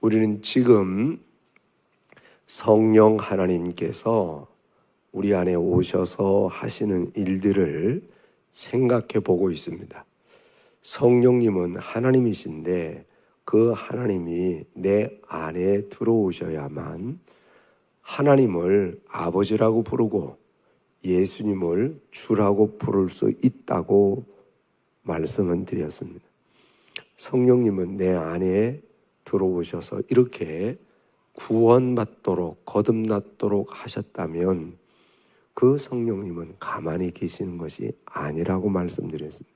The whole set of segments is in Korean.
우리는 지금 성령 하나님께서 우리 안에 오셔서 하시는 일들을 생각해 보고 있습니다. 성령님은 하나님이신데 그 하나님이 내 안에 들어오셔야만 하나님을 아버지라고 부르고 예수님을 주라고 부를 수 있다고 말씀은 드렸습니다. 성령님은 내 안에 들어오셔서 이렇게 구원받도록 거듭났도록 하셨다면 그 성령님은 가만히 계시는 것이 아니라고 말씀드렸습니다.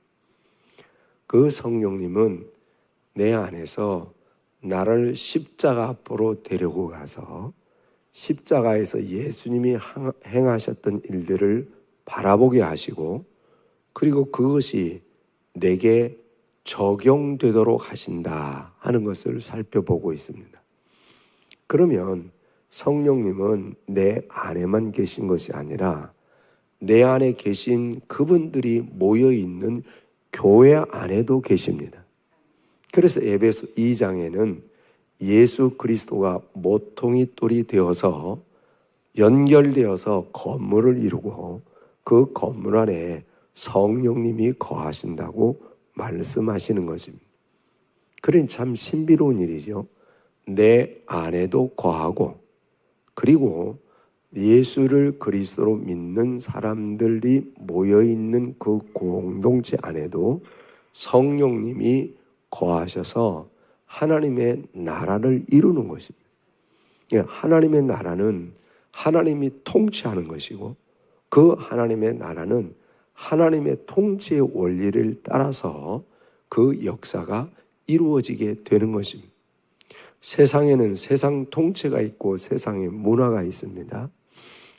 그 성령님은 내 안에서 나를 십자가 앞으로 데리고 가서 십자가에서 예수님이 행하셨던 일들을 바라보게 하시고 그리고 그것이 내게 적용되도록 하신다 하는 것을 살펴보고 있습니다. 그러면 성령님은 내 안에만 계신 것이 아니라 내 안에 계신 그분들이 모여있는 교회 안에도 계십니다. 그래서 에베소 2장에는 예수 그리스도가 모퉁이 돌이 되어서 연결되어서 건물을 이루고 그 건물 안에 성령님이 거하신다고 말씀하시는 것입니다. 그러니 참 신비로운 일이죠. 내 안에도 거하고 그리고 예수를 그리스도로 믿는 사람들이 모여있는 그 공동체 안에도 성령님이 거하셔서 하나님의 나라를 이루는 것입니다. 하나님의 나라는 하나님이 통치하는 것이고 그 하나님의 나라는 하나님의 통치의 원리를 따라서 그 역사가 이루어지게 되는 것입니다. 세상에는 세상 통치가 있고 세상의 문화가 있습니다.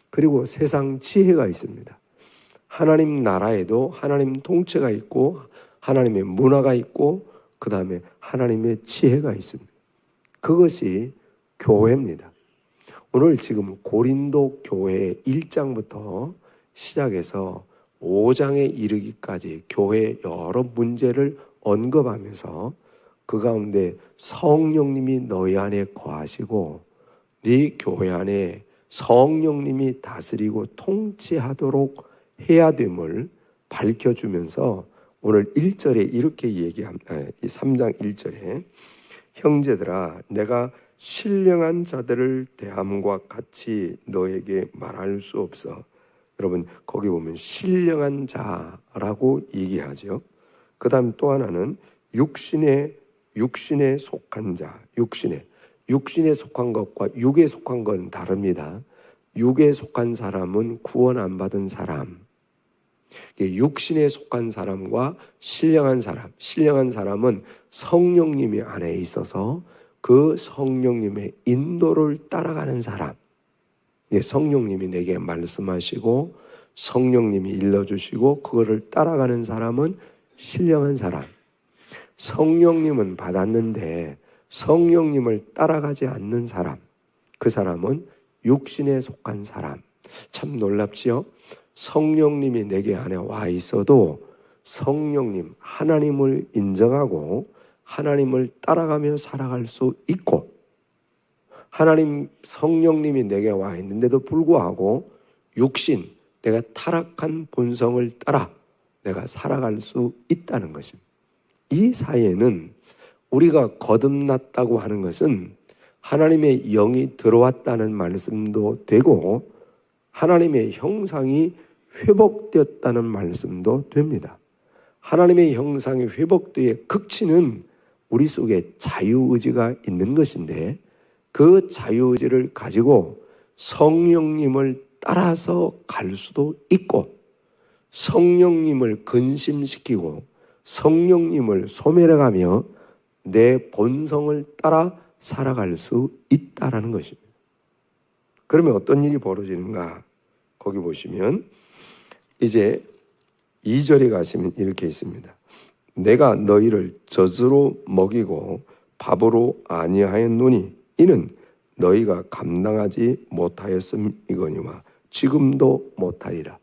그리고 세상 지혜가 있습니다. 하나님 나라에도 하나님 통치가 있고 하나님의 문화가 있고 그 다음에 하나님의 지혜가 있습니다. 그것이 교회입니다. 오늘 지금 고린도 교회 1장부터 시작해서 5장에 이르기까지 교회의 여러 문제를 언급하면서 그 가운데 성령님이 너희 안에 거하시고 네 교회 안에 성령님이 다스리고 통치하도록 해야 됨을 밝혀주면서 오늘 1절에 이렇게 얘기합니다. 3장 1절에 형제들아 내가 신령한 자들을 대함과 같이 너에게 말할 수 없어. 여러분 거기 보면 신령한 자라고 얘기하죠. 그 다음 또 하나는 육신에 속한 자, 육신에 속한 것과 육에 속한 건 다릅니다. 육에 속한 사람은 구원 안 받은 사람, 육신에 속한 사람과 신령한 사람은 성령님이 안에 있어서 그 성령님의 인도를 따라가는 사람. 성령님이 내게 말씀하시고 성령님이 일러주시고 그거를 따라가는 사람은 신령한 사람. 성령님은 받았는데 성령님을 따라가지 않는 사람, 그 사람은 육신에 속한 사람. 참 놀랍지요? 성령님이 내게 안에 와 있어도 성령님, 하나님을 인정하고 하나님을 따라가며 살아갈 수 있고 하나님 성령님이 내게 와 있는데도 불구하고 육신, 내가 타락한 본성을 따라 내가 살아갈 수 있다는 것입니다. 이 사이에는 우리가 거듭났다고 하는 것은 하나님의 영이 들어왔다는 말씀도 되고 하나님의 형상이 회복되었다는 말씀도 됩니다. 하나님의 형상이 회복되의 극치는 우리 속에 자유의지가 있는 것인데 그 자유의지를 가지고 성령님을 따라서 갈 수도 있고 성령님을 근심시키고 성령님을 소멸해가며 내 본성을 따라 살아갈 수 있다라는 것입니다. 그러면 어떤 일이 벌어지는가? 거기 보시면 이제 2절에 가시면 이렇게 있습니다. 내가 너희를 젖으로 먹이고 밥으로 아니하였노니 이는 너희가 감당하지 못하였음이거니와 지금도 못하리라.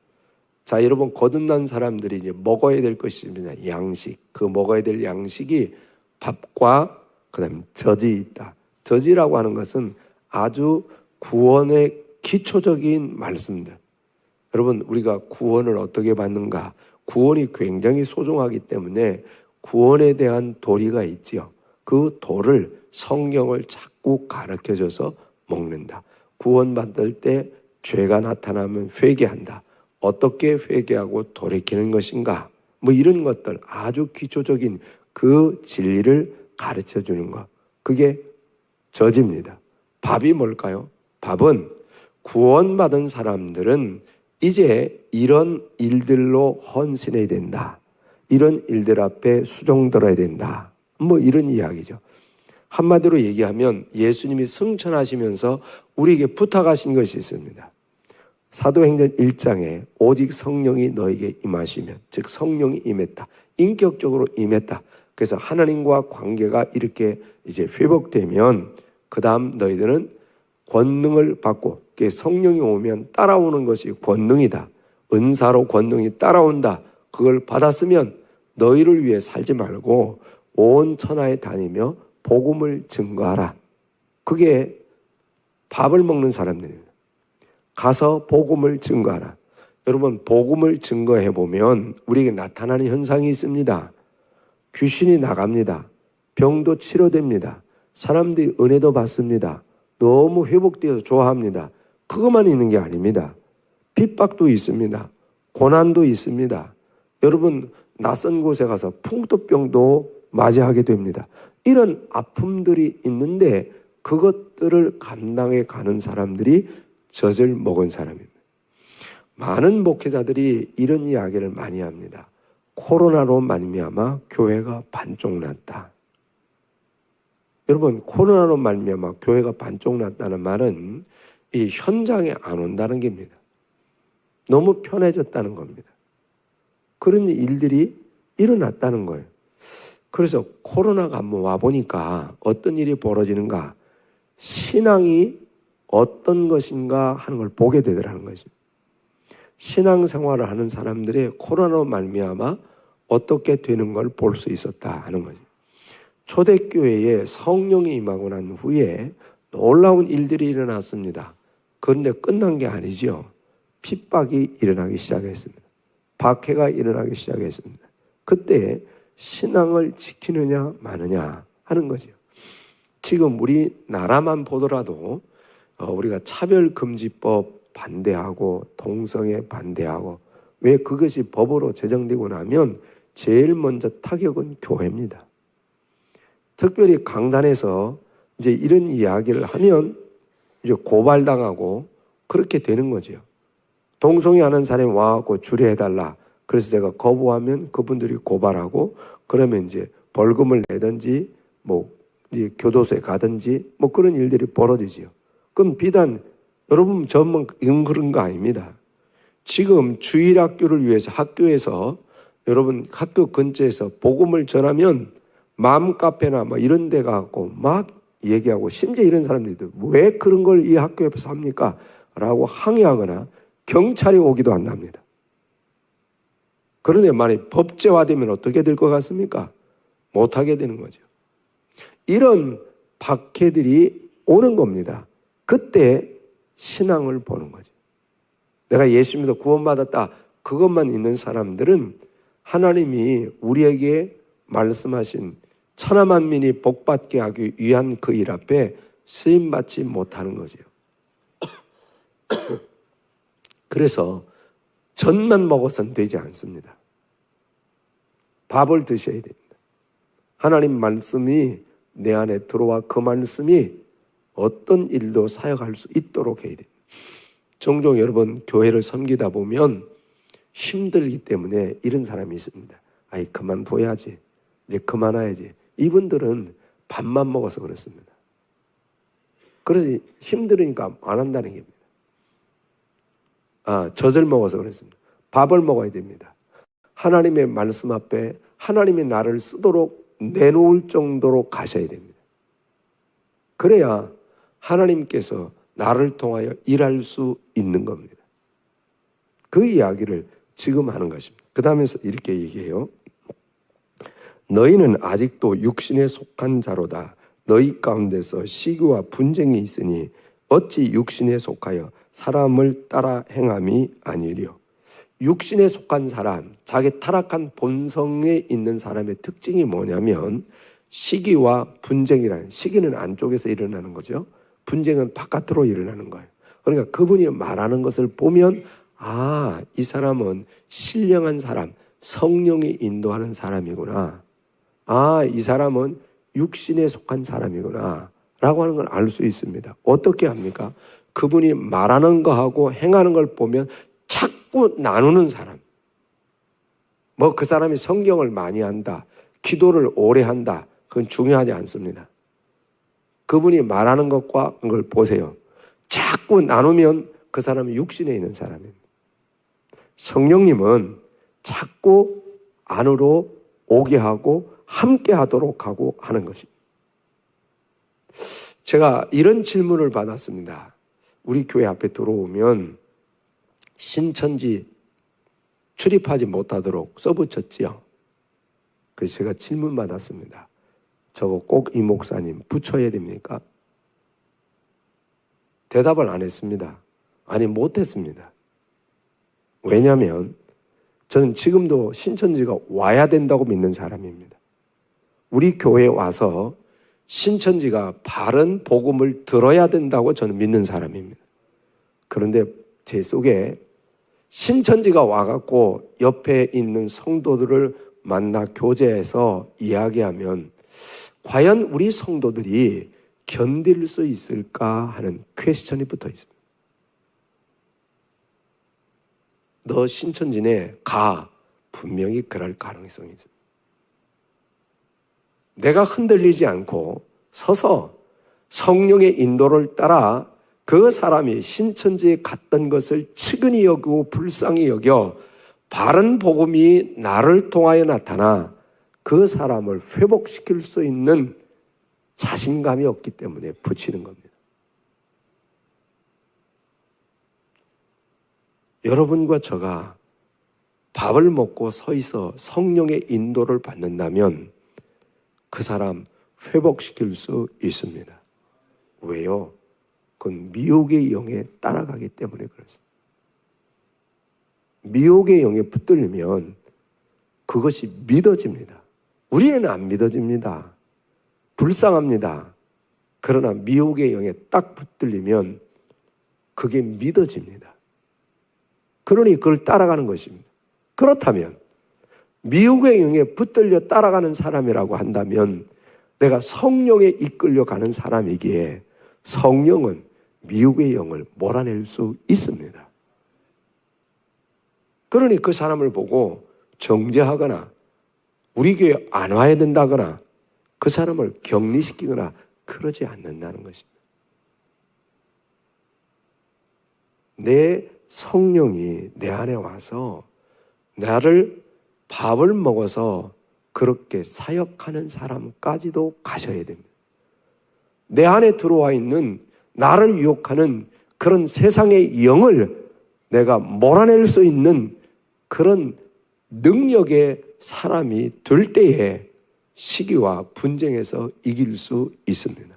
자, 여러분 거듭난 사람들이 이제 먹어야 될 것입니다. 양식. 그 먹어야 될 양식이 밥과 그다음에 젖이 있다. 저지라고 하는 것은 아주 구원의 기초적인 말씀들. 여러분, 우리가 구원을 어떻게 받는가? 구원이 굉장히 소중하기 때문에 구원에 대한 도리가 있지요. 그 도를 성경을 자꾸 가르쳐줘서 먹는다. 구원받을 때 죄가 나타나면 회개한다. 어떻게 회개하고 돌이키는 것인가? 뭐 이런 것들, 아주 기초적인 그 진리를 가르쳐 주는 것. 그게 저지입니다. 밥이 뭘까요? 밥은 구원받은 사람들은 이제 이런 일들로 헌신해야 된다. 이런 일들 앞에 수종들어야 된다. 뭐 이런 이야기죠. 한마디로 얘기하면 예수님이 승천하시면서 우리에게 부탁하신 것이 있습니다. 사도행전 1장에 오직 성령이 너에게 임하시면, 즉 성령이 임했다. 인격적으로 임했다. 그래서 하나님과 관계가 이렇게 이제 회복되면 그 다음 너희들은 권능을 받고, 성령이 오면 따라오는 것이 권능이다. 은사로 권능이 따라온다. 그걸 받았으면 너희를 위해 살지 말고 온 천하에 다니며 복음을 증거하라. 그게 밥을 먹는 사람들입니다. 가서 복음을 증거하라. 여러분, 복음을 증거해 보면 우리에게 나타나는 현상이 있습니다. 귀신이 나갑니다. 병도 치료됩니다. 사람들이 은혜도 받습니다. 너무 회복되어서 좋아합니다. 그것만 있는 게 아닙니다. 핍박도 있습니다. 고난도 있습니다. 여러분, 낯선 곳에 가서 풍토병도 맞이하게 됩니다. 이런 아픔들이 있는데 그것들을 감당해 가는 사람들이 젖을 먹은 사람입니다. 많은 목회자들이 이런 이야기를 많이 합니다. 코로나로 말미암아 교회가 반쪽 났다. 여러분, 코로나로 말미암아 교회가 반쪽 났다는 말은 이 현장에 안 온다는 겁니다. 너무 편해졌다는 겁니다. 그런 일들이 일어났다는 거예요. 그래서 코로나가 한번 와보니까 어떤 일이 벌어지는가? 신앙이 어떤 것인가 하는 걸 보게 되더라는 거죠. 신앙생활을 하는 사람들의 코로나로 말미암아 어떻게 되는 걸 볼 수 있었다 하는 거죠. 초대교회에 성령이 임하고 난 후에 놀라운 일들이 일어났습니다. 그런데 끝난 게 아니죠. 핍박이 일어나기 시작했습니다. 박해가 일어나기 시작했습니다. 그때 신앙을 지키느냐 마느냐 하는 거죠. 지금 우리나라만 보더라도 우리가 차별금지법 반대하고 동성애 반대하고, 왜 그것이 법으로 제정되고 나면 제일 먼저 타격은 교회입니다. 특별히 강단에서 이제 이런 이야기를 하면 이제 고발당하고 그렇게 되는 거죠. 동성애 하는 사람이 와갖고 주례해달라. 그래서 제가 거부하면 그분들이 고발하고, 그러면 이제 벌금을 내든지 뭐 이제 교도소에 가든지 뭐 그런 일들이 벌어지지요. 그럼 비단 여러분 저만 그런 거 아닙니다. 지금 주일학교를 위해서 학교에서, 여러분 학교 근처에서 복음을 전하면 맘카페나 뭐 이런 데 가고 막 얘기하고, 심지어 이런 사람들이 왜 그런 걸 이 학교 옆에서 합니까? 라고 항의하거나 경찰이 오기도 한답니다. 그런데 만약 법제화되면 어떻게 될 것 같습니까? 못하게 되는 거죠. 이런 박해들이 오는 겁니다. 그때 신앙을 보는 거죠. 내가 예수 믿어 구원받았다, 그것만 있는 사람들은 하나님이 우리에게 말씀하신 천하만민이 복받게 하기 위한 그 일 앞에 쓰임받지 못하는 거죠. 그래서 젖만 먹어서는 되지 않습니다. 밥을 드셔야 됩니다. 하나님 말씀이 내 안에 들어와 그 말씀이 어떤 일도 사역할 수 있도록 해야 됩니다. 종종 여러분 교회를 섬기다 보면 힘들기 때문에 이런 사람이 있습니다. 아이 그만둬야지, 이제 그만해야지. 이분들은 밥만 먹어서 그렇습니다. 그래서 힘들으니까 안 한다는 겁니다. 젖을 먹어서 그렇습니다. 밥을 먹어야 됩니다. 하나님의 말씀 앞에 하나님이 나를 쓰도록 내놓을 정도로 가셔야 됩니다. 그래야 하나님께서 나를 통하여 일할 수 있는 겁니다. 그 이야기를 지금 하는 것입니다. 그 다음에서 이렇게 얘기해요. 너희는 아직도 육신에 속한 자로다. 너희 가운데서 시기와 분쟁이 있으니 어찌 육신에 속하여 사람을 따라 행함이 아니리요. 육신에 속한 사람, 자기 타락한 본성에 있는 사람의 특징이 뭐냐면 시기와 분쟁이라는, 시기는 안쪽에서 일어나는 거죠. 분쟁은 바깥으로 일어나는 거예요. 그러니까 그분이 말하는 것을 보면 아, 이 사람은 신령한 사람, 성령이 인도하는 사람이구나. 아, 이 사람은 육신에 속한 사람이구나 라고 하는 걸 알 수 있습니다. 어떻게 합니까? 그분이 말하는 거하고 행하는 걸 보면 자꾸 나누는 사람. 뭐 그 사람이 성경을 많이 한다, 기도를 오래 한다, 그건 중요하지 않습니다. 그분이 말하는 것과 그걸 보세요. 자꾸 나누면 그 사람은 육신에 있는 사람입니다. 성령님은 자꾸 안으로 오게 하고 함께 하도록 하고 하는 것입니다. 제가 이런 질문을 받았습니다. 우리 교회 앞에 들어오면 신천지 출입하지 못하도록 써붙였지요. 그래서 제가 질문 받았습니다. 저거 꼭 이 목사님 붙여야 됩니까? 대답을 안 했습니다. 아니, 못했습니다. 왜냐하면 저는 지금도 신천지가 와야 된다고 믿는 사람입니다. 우리 교회에 와서 신천지가 바른 복음을 들어야 된다고 저는 믿는 사람입니다. 그런데 제 속에 신천지가 와갖고 옆에 있는 성도들을 만나 교제해서 이야기하면 과연 우리 성도들이 견딜 수 있을까 하는 퀘스천이 붙어 있습니다. 너 신천지네 가. 분명히 그럴 가능성이 있습니다. 내가 흔들리지 않고 서서 성령의 인도를 따라 그 사람이 신천지에 갔던 것을 측은히 여기고 불쌍히 여겨 바른 복음이 나를 통하여 나타나 그 사람을 회복시킬 수 있는 자신감이 없기 때문에 붙이는 겁니다. 여러분과 저가 밥을 먹고 서 있어 성령의 인도를 받는다면 그 사람 회복시킬 수 있습니다. 왜요? 그건 미혹의 영에 따라가기 때문에 그렇습니다. 미혹의 영에 붙들리면 그것이 믿어집니다. 우리는 안 믿어집니다. 불쌍합니다. 그러나 미혹의 영에 딱 붙들리면 그게 믿어집니다. 그러니 그걸 따라가는 것입니다. 그렇다면 미혹의 영에 붙들려 따라가는 사람이라고 한다면 내가 성령에 이끌려가는 사람이기에 성령은 미혹의 영을 몰아낼 수 있습니다. 그러니 그 사람을 보고 정죄하거나 우리 교회에 안 와야 된다거나 그 사람을 격리시키거나 그러지 않는다는 것입니다. 내 성령이 내 안에 와서 나를 밥을 먹어서 그렇게 사역하는 사람까지도 가셔야 됩니다. 내 안에 들어와 있는 나를 유혹하는 그런 세상의 영을 내가 몰아낼 수 있는 그런 능력의 사람이 될 때에 시기와 분쟁에서 이길 수 있습니다.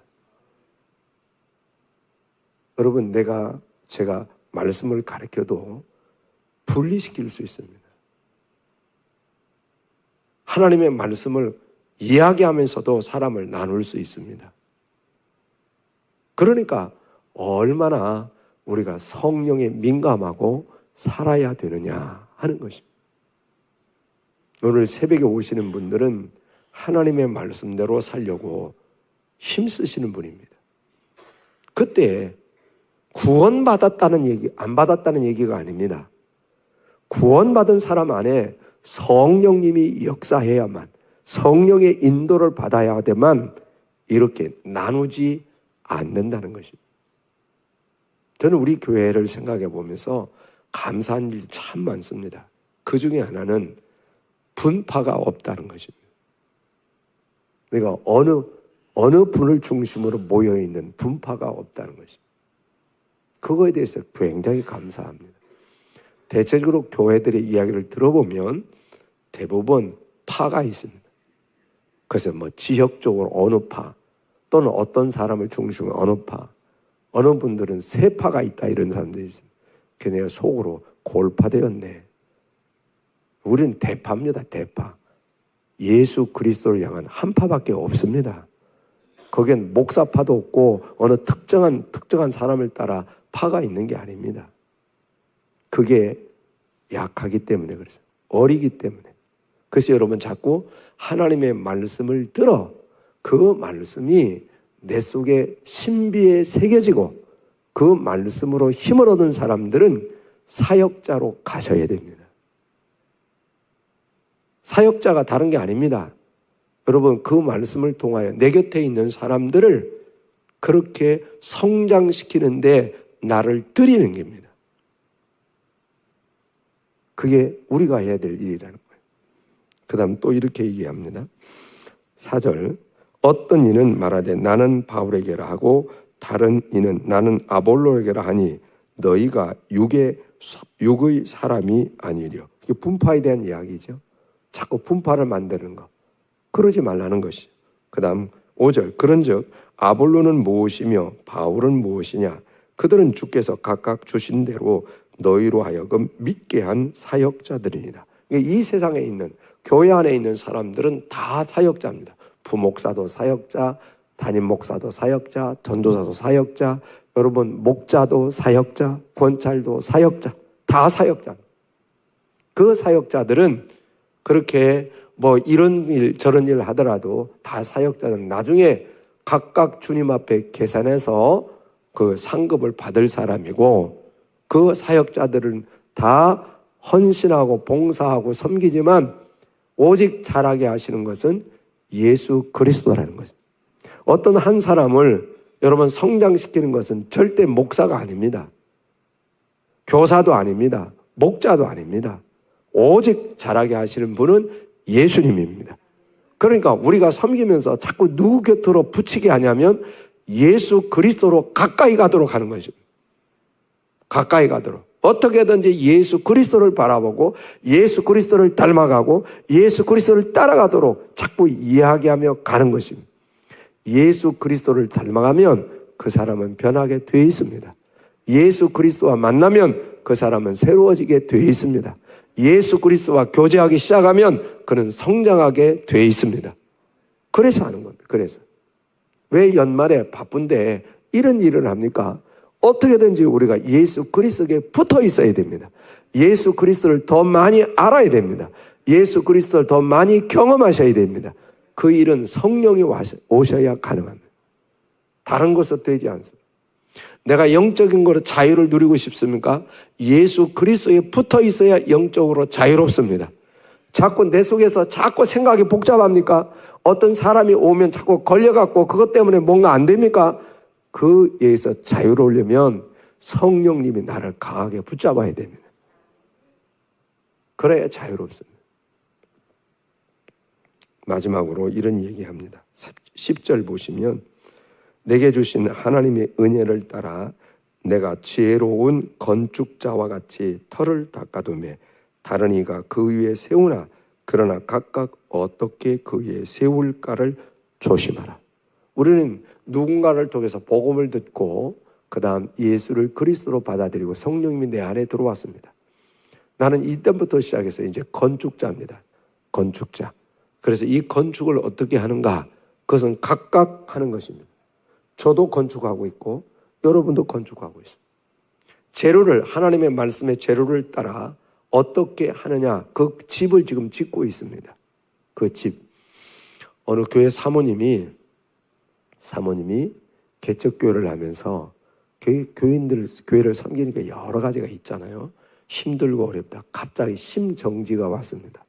여러분, 제가 말씀을 가르쳐도 분리시킬 수 있습니다. 하나님의 말씀을 이야기하면서도 사람을 나눌 수 있습니다. 그러니까 얼마나 우리가 성령에 민감하고 살아야 되느냐 하는 것입니다. 오늘 새벽에 오시는 분들은 하나님의 말씀대로 살려고 힘쓰시는 분입니다. 그때 구원받았다는 얘기, 안 받았다는 얘기가 아닙니다. 구원받은 사람 안에 성령님이 역사해야만, 성령의 인도를 받아야 되만 이렇게 나누지 않는다는 것입니다. 저는 우리 교회를 생각해 보면서 감사한 일이 참 많습니다. 그 중에 하나는 분파가 없다는 것입니다. 그러니까 어느 분을 중심으로 모여있는 분파가 없다는 것입니다. 그거에 대해서 굉장히 감사합니다. 대체적으로 교회들의 이야기를 들어보면 대부분 파가 있습니다. 그래서 뭐 지역적으로 어느 파, 또는 어떤 사람을 중심으로 어느 파, 어느 분들은 세 파가 있다 이런 사람들이 있습니다. 걔네가 속으로 골파되었네. 우리는 대파입니다. 대파. 예수 그리스도를 향한 한 파밖에 없습니다. 거기엔 목사파도 없고 어느 특정한 사람을 따라 파가 있는 게 아닙니다. 그게 약하기 때문에 그랬어요. 어리기 때문에. 그래서 여러분 자꾸 하나님의 말씀을 들어 그 말씀이 내 속에 신비에 새겨지고 그 말씀으로 힘을 얻은 사람들은 사역자로 가셔야 됩니다. 사역자가 다른 게 아닙니다. 여러분 그 말씀을 통하여 내 곁에 있는 사람들을 그렇게 성장시키는데 나를 드리는 겁니다. 그게 우리가 해야 될 일이라는 거예요. 그 다음 또 이렇게 얘기합니다. 4절 어떤 이는 말하되 나는 바울에게라 하고 다른 이는 나는 아볼로에게라 하니 너희가 육의 사람이 아니려. 이게 분파에 대한 이야기죠. 자꾸 분파를 만드는 거. 그러지 말라는 것이. 그 다음 5절 그런즉 아볼로는 무엇이며 바울은 무엇이냐. 그들은 주께서 각각 주신 대로 너희로 하여금 믿게 한 사역자들이니라. 이 세상에 있는 교회 안에 있는 사람들은 다 사역자입니다. 부목사도 사역자, 담임 목사도 사역자, 전도사도 사역자, 여러분 목자도 사역자, 권찰도 사역자, 다 사역자. 그 사역자들은 그렇게 뭐 이런 일 저런 일 하더라도 다 사역자는 나중에 각각 주님 앞에 계산해서 그 상급을 받을 사람이고 그 사역자들은 다 헌신하고 봉사하고 섬기지만 오직 잘하게 하시는 것은 예수 그리스도라는 것입니다. 어떤 한 사람을 여러분 성장시키는 것은 절대 목사가 아닙니다. 교사도 아닙니다. 목자도 아닙니다. 오직 잘하게 하시는 분은 예수님입니다. 그러니까 우리가 섬기면서 자꾸 누구 곁으로 붙이게 하냐면 예수 그리스도로 가까이 가도록 하는 것입니다. 가까이 가도록. 어떻게든지 예수 그리스도를 바라보고 예수 그리스도를 닮아가고 예수 그리스도를 따라가도록 자꾸 이야기하며 가는 것입니다. 예수 그리스도를 닮아가면 그 사람은 변하게 되어 있습니다. 예수 그리스도와 만나면 그 사람은 새로워지게 되어 있습니다. 예수 그리스도와 교제하기 시작하면 그는 성장하게 되어 있습니다. 그래서 하는 겁니다. 그래서. 왜 연말에 바쁜데 이런 일을 합니까? 어떻게든지 우리가 예수 그리스도에 붙어 있어야 됩니다. 예수 그리스도를 더 많이 알아야 됩니다. 예수 그리스도를 더 많이 경험하셔야 됩니다. 그 일은 성령이 오셔야 가능합니다. 다른 것으로 되지 않습니다. 내가 영적인 거로 자유를 누리고 싶습니까? 예수 그리스도에 붙어 있어야 영적으로 자유롭습니다. 자꾸 내 속에서 자꾸 생각이 복잡합니까? 어떤 사람이 오면 자꾸 걸려갖고 그것 때문에 뭔가 안 됩니까? 그에서 자유로우려면 성령님이 나를 강하게 붙잡아야 됩니다. 그래야 자유롭습니다. 마지막으로 이런 얘기합니다. 10절 보시면 내게 주신 하나님의 은혜를 따라 내가 지혜로운 건축자와 같이 터를 닦아두매 다른 이가 그 위에 세우나 그러나 각각 어떻게 그 위에 세울까를 조심하라. 우리는 누군가를 통해서 복음을 듣고 그 다음 예수를 그리스도로 받아들이고 성령님이 내 안에 들어왔습니다. 나는 이때부터 시작해서 이제 건축자입니다. 건축자. 그래서 이 건축을 어떻게 하는가? 그것은 각각 하는 것입니다. 저도 건축하고 있고 여러분도 건축하고 있습니다. 재료를 하나님의 말씀의 재료를 따라 어떻게 하느냐 그 집을 지금 짓고 있습니다. 그 집. 어느 교회 사모님이 개척교회를 하면서 교회를 섬기니까 여러 가지가 있잖아요. 힘들고 어렵다. 갑자기 심정지가 왔습니다.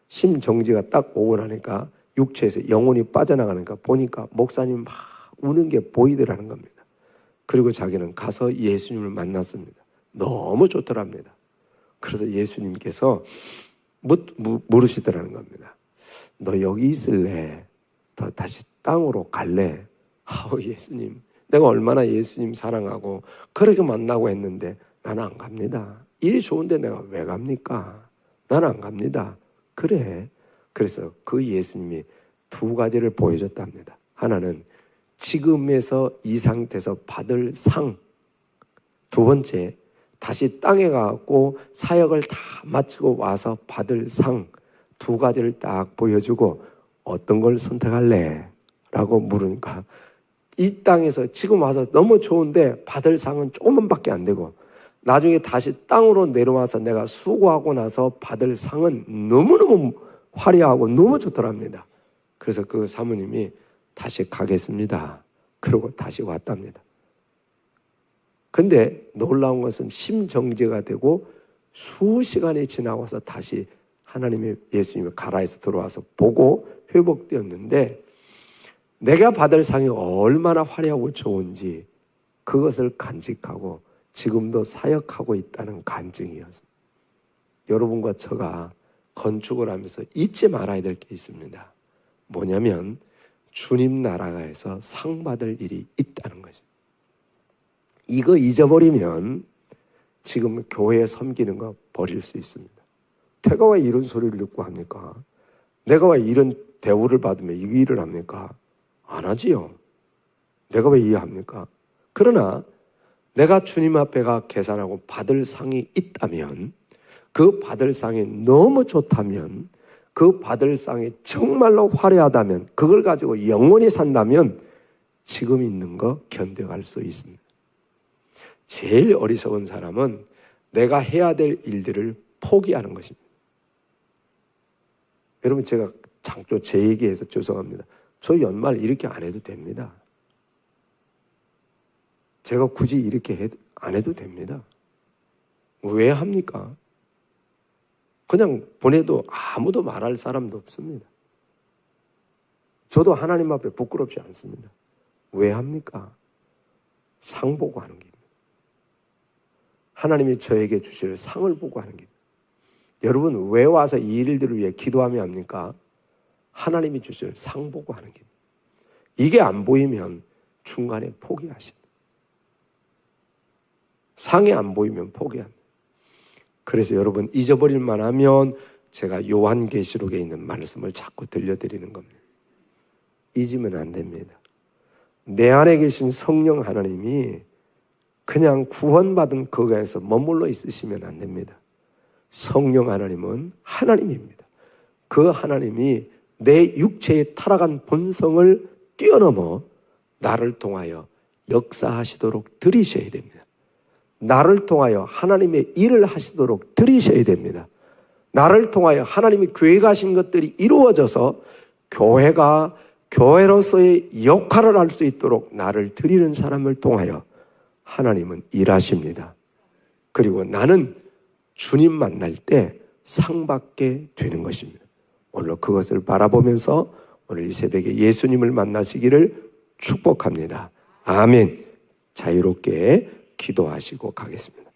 심정지가 딱 오고 나니까 육체에서 영혼이 빠져나가니까 보니까 목사님 막 우는 게 보이더라는 겁니다. 그리고 자기는 가서 예수님을 만났습니다. 너무 좋더랍니다. 그래서 예수님께서 물으시더라는 겁니다. 너 여기 있을래? 더 다시 땅으로 갈래? 아우 예수님, 내가 얼마나 예수님 사랑하고 그렇게 만나고 했는데 나는 안 갑니다. 일이 좋은데 내가 왜 갑니까? 나는 안 갑니다. 그래. 그래서 그 예수님이 두 가지를 보여줬답니다. 하나는 지금에서 이 상태에서 받을 상. 두 번째, 다시 땅에 가고 사역을 다 마치고 와서 받을 상. 두 가지를 딱 보여주고 어떤 걸 선택할래? 라고 물으니까 이 땅에서 지금 와서 너무 좋은데 받을 상은 조금만밖에 안 되고 나중에 다시 땅으로 내려와서 내가 수고하고 나서 받을 상은 너무너무 화려하고 너무 좋더랍니다. 그래서 그 사모님이 다시 가겠습니다. 그러고 다시 왔답니다. 근데 놀라운 것은 심정지가 되고 수시간이 지나고서 다시 하나님이 예수님이 가라 해서 들어와서 보고 회복되었는데 내가 받을 상이 얼마나 화려하고 좋은지 그것을 간직하고 지금도 사역하고 있다는 간증이었습니다. 여러분과 저가 건축을 하면서 잊지 말아야 될 게 있습니다. 뭐냐면 주님 나라에서 상 받을 일이 있다는 것입니다. 이거 잊어버리면 지금 교회 섬기는 거 버릴 수 있습니다. 내가 왜 이런 소리를 듣고 합니까? 내가 왜 이런 대우를 받으며 이 일을 합니까? 안 하지요. 내가 왜 이해합니까? 그러나 내가 주님 앞에 가 계산하고 받을 상이 있다면 그 받을 상이 너무 좋다면 그 받을 상이 정말로 화려하다면 그걸 가지고 영원히 산다면 지금 있는 거 견뎌갈 수 있습니다. 제일 어리석은 사람은 내가 해야 될 일들을 포기하는 것입니다. 여러분 제가 장조 제 얘기해서 죄송합니다. 저 연말 이렇게 안 해도 됩니다. 제가 굳이 이렇게 안 해도 됩니다. 왜 합니까? 그냥 보내도 아무도 말할 사람도 없습니다. 저도 하나님 앞에 부끄럽지 않습니다. 왜 합니까? 상 보고 하는 길입니다. 하나님이 저에게 주실 상을 보고 하는 길입니다. 여러분 왜 와서 이 일들을 위해 기도하며 합니까? 하나님이 주실 상 보고 하는 길입니다. 이게 안 보이면 중간에 포기하십니다. 상이 안 보이면 포기합니다. 그래서 여러분 잊어버릴 만하면 제가 요한계시록에 있는 말씀을 자꾸 들려드리는 겁니다. 잊으면 안 됩니다. 내 안에 계신 성령 하나님이 그냥 구원받은 거기에서 머물러 있으시면 안 됩니다. 성령 하나님은 하나님입니다. 그 하나님이 내 육체의 타락한 본성을 뛰어넘어 나를 통하여 역사하시도록 들이셔야 됩니다. 나를 통하여 하나님의 일을 하시도록 들이셔야 됩니다. 나를 통하여 하나님이 교회 가신 것들이 이루어져서 교회가 교회로서의 역할을 할 수 있도록 나를 드리는 사람을 통하여 하나님은 일하십니다. 그리고 나는 주님 만날 때 상 받게 되는 것입니다. 오늘 그것을 바라보면서 오늘 이 새벽에 예수님을 만나시기를 축복합니다. 아멘. 자유롭게 기도하시고 가겠습니다.